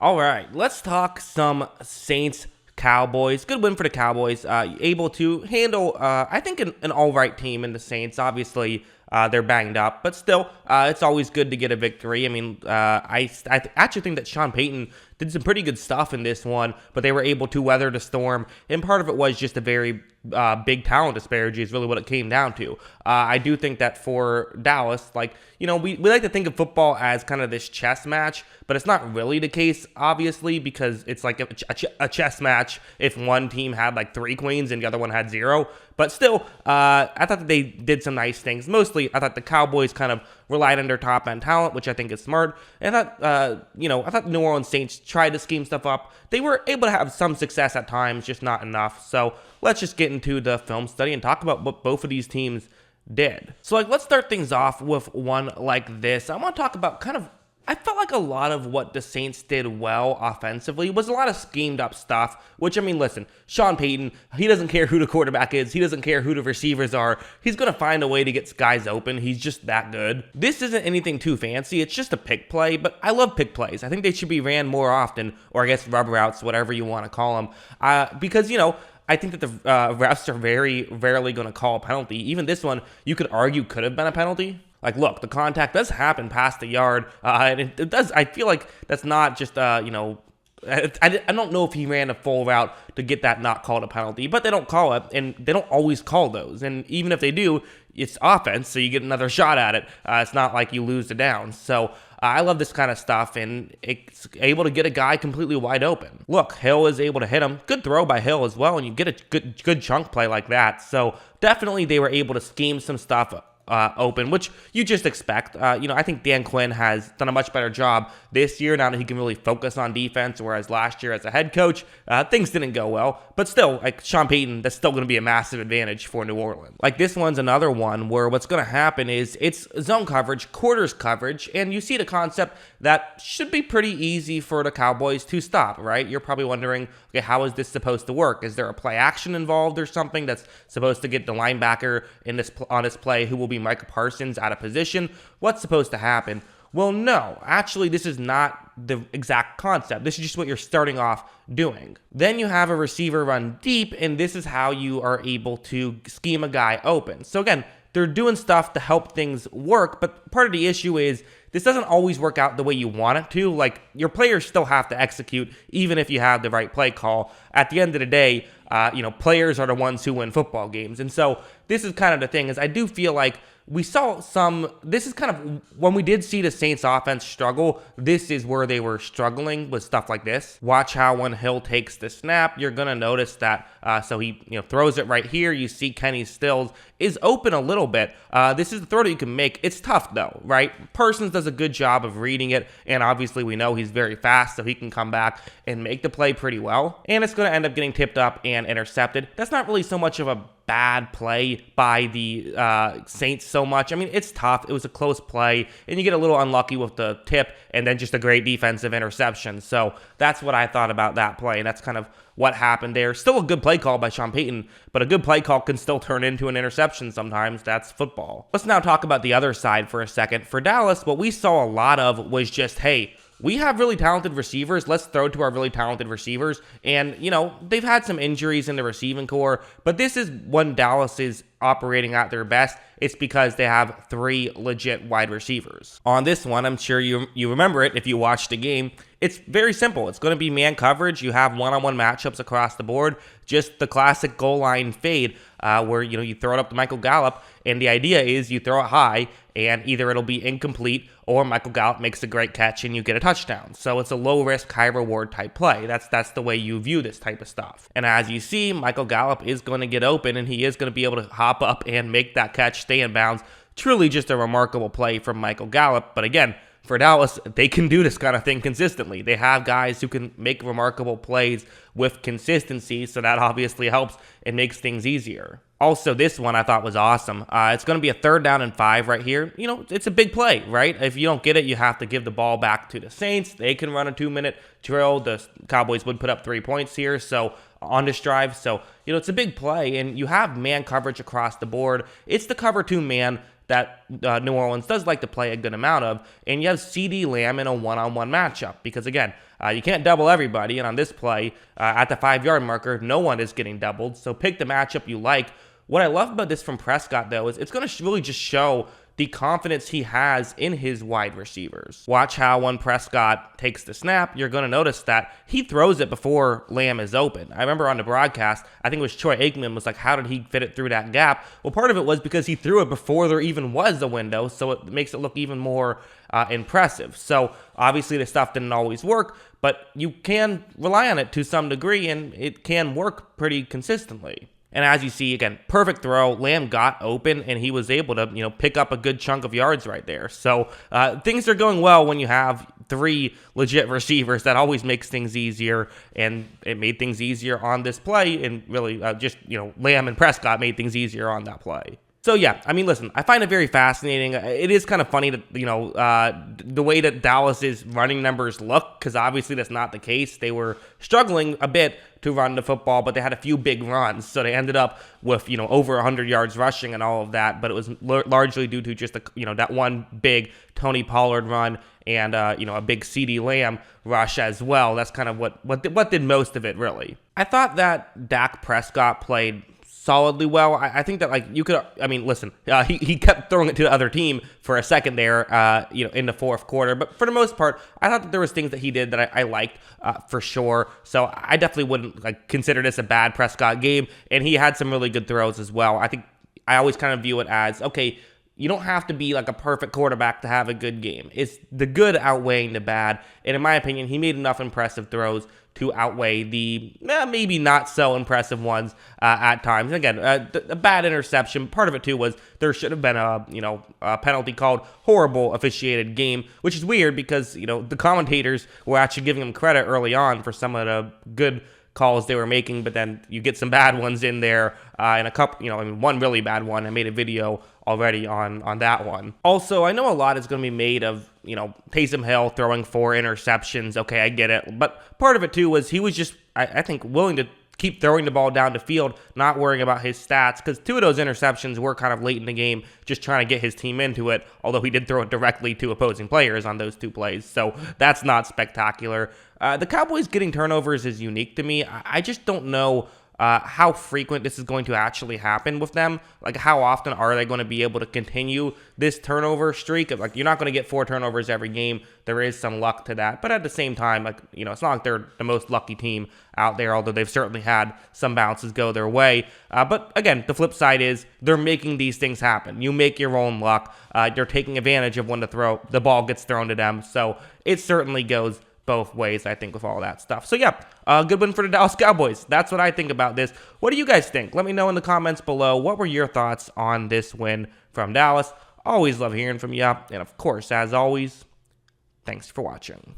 All right, let's talk some Saints Cowboys. Good win for the Cowboys. Able to handle, I think, an all right team in the Saints. Obviously, they're banged up, but still, it's always good to get a victory. I mean, actually think that Sean Payton did some pretty good stuff in this one, but they were able to weather the storm, and part of it was just a very big talent disparity is really what it came down to. I do think that for Dallas, we like to think of football as kind of this chess match, but it's not really the case, obviously, because it's like a chess match if one team had like 3 queens and the other one had 0. But still, I thought that they did some nice things. Mostly, I thought the Cowboys kind of relied on their top end talent, which I think is smart. And I thought, I thought the New Orleans Saints tried to scheme stuff up. They were able to have some success at times, just not enough. So let's just get into the film study and talk about what both of these teams did. So let's start things off with one like this. I want to talk about I felt like a lot of what the Saints did well offensively was a lot of schemed up stuff, which, I mean, listen, Sean Payton, he doesn't care who the quarterback is. He doesn't care who the receivers are. He's going to find a way to get guys open. He's just that good. This isn't anything too fancy. It's just a pick play, but I love pick plays. I think they should be ran more often, or I guess rub routes, whatever you want to call them, because, I think that the refs are very rarely going to call a penalty. Even this one, you could argue could have been a penalty. Like, look, the contact does happen past the yard, and it does. I feel like that's not just, I don't know if he ran a full route to get that not called a penalty, but they don't call it, and they don't always call those. And even if they do, it's offense, so you get another shot at it. It's not like you lose the down. So I love this kind of stuff, and it's able to get a guy completely wide open. Look, Hill is able to hit him. Good throw by Hill as well, and you get a good chunk play like that. So definitely they were able to scheme some stuff open, which you just expect. I think Dan Quinn has done a much better job this year now that he can really focus on defense, whereas last year as a head coach, things didn't go well. But still, like Sean Payton, that's still going to be a massive advantage for New Orleans. Like this one's another one where what's going to happen is it's zone coverage, quarters coverage, and you see the concept that should be pretty easy for the Cowboys to stop, right? You're probably wondering, okay, how is this supposed to work? Is there a play action involved or something that's supposed to get the linebacker on this play who will be Micah Parsons out of position? What's supposed to happen? Well, no, actually, this is not the exact concept. This is just what you're starting off doing. Then you have a receiver run deep, and this is how you are able to scheme a guy open. So again, they're doing stuff to help things work, but part of the issue is this doesn't always work out the way you want it to. Like, your players still have to execute, even if you have the right play call. At the end of the day, players are the ones who win football games. And so this is kind of the thing, is I do feel like we saw this is kind of, when we did see the Saints offense struggle, this is where they were struggling with stuff like this. Watch how when Hill takes the snap, you're going to notice that, so he throws it right here. You see Kenny Stills is open a little bit. This is the throw that you can make. It's tough though, right? Parsons does a good job of reading it, and obviously we know he's very fast, so he can come back and make the play pretty well. And it's going to end up getting tipped up and intercepted. That's not really so much of a bad play by the Saints so much. I mean, it's tough. It was a close play, and you get a little unlucky with the tip, and then just a great defensive interception. So that's what I thought about that play, and that's kind of what happened there. Still a good play call by Sean Payton, but a good play call can still turn into an interception sometimes. That's football. Let's now talk about the other side for a second. For Dallas, what we saw a lot of was just, hey, we have really talented receivers. Let's throw to our really talented receivers. And, they've had some injuries in the receiving core, but this is when Dallas is operating at their best. It's because they have 3 legit wide receivers. On this one, I'm sure you remember it if you watched the game. It's very simple. It's going to be man coverage. You have one-on-one matchups across the board. Just the classic goal line fade where, you throw it up to Michael Gallup, and the idea is you throw it high, and either it'll be incomplete or Michael Gallup makes a great catch and you get a touchdown. So it's a low-risk, high-reward type play. That's the way you view this type of stuff. And as you see, Michael Gallup is going to get open, and he is going to be able to hop up and make that catch, stay in bounds. Truly just a remarkable play from Michael Gallup. But again, for Dallas, they can do this kind of thing consistently. They have guys who can make remarkable plays with consistency, so that obviously helps and makes things easier. Also, this one I thought was awesome. It's going to be a 3rd down and 5 right here. It's a big play, right? If you don't get it, you have to give the ball back to the Saints. They can run a 2-minute drill. The Cowboys would put up 3 points here, so on this drive. So, it's a big play, and you have man coverage across the board. It's the cover 2 man that New Orleans does like to play a good amount of, and you have CD Lamb in a one-on-one matchup, because again, You can't double everybody, and on this play, at the 5-yard marker, no one is getting doubled, so pick the matchup you like. What I love about this from Prescott, though, is it's going to really just show the confidence he has in his wide receivers. Watch how when Prescott takes the snap, you're going to notice that he throws it before Lamb is open. I remember on the broadcast, I think it was Troy Aikman was like, how did he fit it through that gap? Well, part of it was because he threw it before there even was a window, so it makes it look even more impressive. So obviously the stuff didn't always work, but you can rely on it to some degree, and it can work pretty consistently. And as you see, again, perfect throw. Lamb got open, and he was able to, pick up a good chunk of yards right there. So things are going well when you have 3 legit receivers. That always makes things easier, and it made things easier on this play. And really, Lamb and Prescott made things easier on that play. So yeah, I mean, listen, I find it very fascinating. It is kind of funny that, the way that Dallas's running numbers look, because obviously that's not the case. They were struggling a bit to run the football, but they had a few big runs. So they ended up with, over 100 yards rushing and all of that, but it was largely due to just, that one big Tony Pollard run and, a big CeeDee Lamb rush as well. That's kind of what did most of it, really. I thought that Dak Prescott played solidly well. I think that, he kept throwing it to the other team for a second there, in the fourth quarter. But for the most part, I thought that there was things that he did that I liked for sure. So I definitely wouldn't consider this a bad Prescott game. And he had some really good throws as well. I think I always kind of view it as, okay, you don't have to be like a perfect quarterback to have a good game. It's the good outweighing the bad. And in my opinion, he made enough impressive throws to outweigh the maybe not so impressive ones at times. And again, a bad interception. Part of it too was there should have been a penalty called. Horrible officiated game, which is weird because the commentators were actually giving him credit early on for some of the good calls they were making, but then you get some bad ones in there, and a couple, one really bad one. I made a video already on that one. Also, I know a lot is going to be made of, Taysom Hill throwing 4 interceptions. Okay, I get it. But part of it too was he was just, I think, willing to keep throwing the ball down the field, not worrying about his stats, because 2 of those interceptions were kind of late in the game, just trying to get his team into it, although he did throw it directly to opposing players on those 2 plays, so that's not spectacular. The Cowboys getting turnovers is unique to me. I just don't know how frequent this is going to actually happen with them. Like, how often are they going to be able to continue this turnover streak? Like, you're not going to get 4 turnovers every game. There is some luck to that. But at the same time, it's not like they're the most lucky team out there, although they've certainly had some bounces go their way. But again, the flip side is they're making these things happen. You make your own luck. They're taking advantage of when the ball gets thrown to them. So it certainly goes both ways, I think, with all that stuff. So yeah, good win for the Dallas Cowboys. That's what I think about this. What do you guys think? Let me know in the comments below. What were your thoughts on this win from Dallas? Always love hearing from you. And of course, as always, thanks for watching.